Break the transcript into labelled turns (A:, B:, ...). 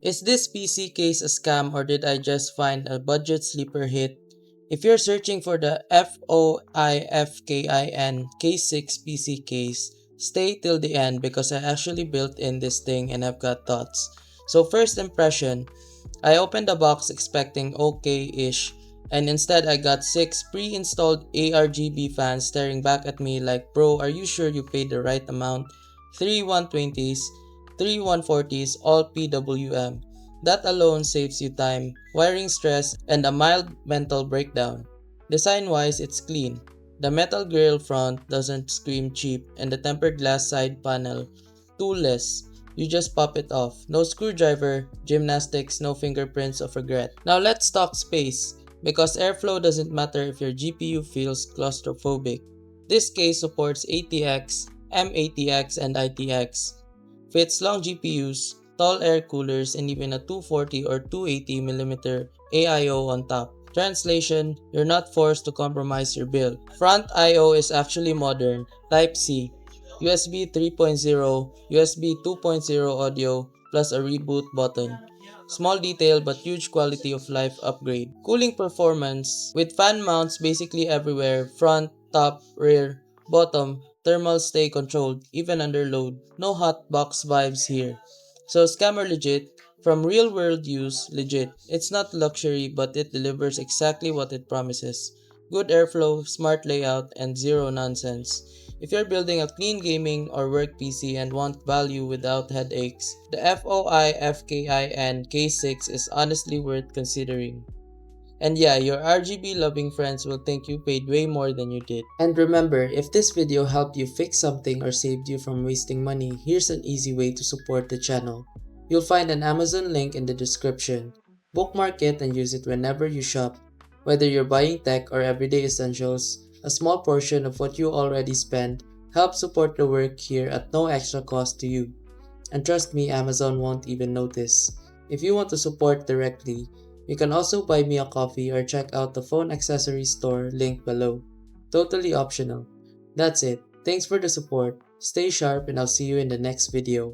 A: Is this PC case a scam or did I just find a budget sleeper hit? If you're searching for the Fojikin K6 PC case, stay till the end because I actually built in this thing and I've got thoughts. So first impression, I opened the box expecting okay-ish, and instead I got 6 pre-installed ARGB fans staring back at me like, bro, are you sure you paid the right amount? 3 120s, 3 140s, all PWM. That alone saves you time, wiring stress, and a mild mental breakdown. Design-wise, it's clean. The metal grille front doesn't scream cheap, and the tempered glass side panel, toolless. You just pop it off. No screwdriver, gymnastics, no fingerprints of regret. Now let's talk space, because airflow doesn't matter if your GPU feels claustrophobic. This case supports ATX, M-ATX, and ITX. Fits long GPUs, tall air coolers, and even a 240 or 280mm AIO on top. Translation, you're not forced to compromise your build. Front I/O is actually modern, Type-C, USB 3.0, USB 2.0 audio, plus a reboot button. Small detail but huge quality of life upgrade. Cooling performance, with fan mounts basically everywhere, front, top, rear, bottom, thermals stay controlled even under load. No hot box vibes here. So scammer legit, from real world use, legit. It's not luxury but it delivers exactly what it promises. Good airflow, smart layout, and zero nonsense. If you're building a clean gaming or work PC and want value without headaches, the FOIFKIN K6 is honestly worth considering. And yeah, your RGB loving friends will think you paid way more than you did. And remember, if this video helped you fix something or saved you from wasting money, here's an easy way to support the channel. You'll find an Amazon link in the description. Bookmark it and use it whenever you shop. Whether you're buying tech or everyday essentials, a small portion of what you already spend helps support the work here at no extra cost to you. And trust me, Amazon won't even notice. If you want to support directly, you can also buy me a coffee or check out the phone accessories store linked below. Totally optional. That's it. Thanks for the support. Stay sharp and I'll see you in the next video.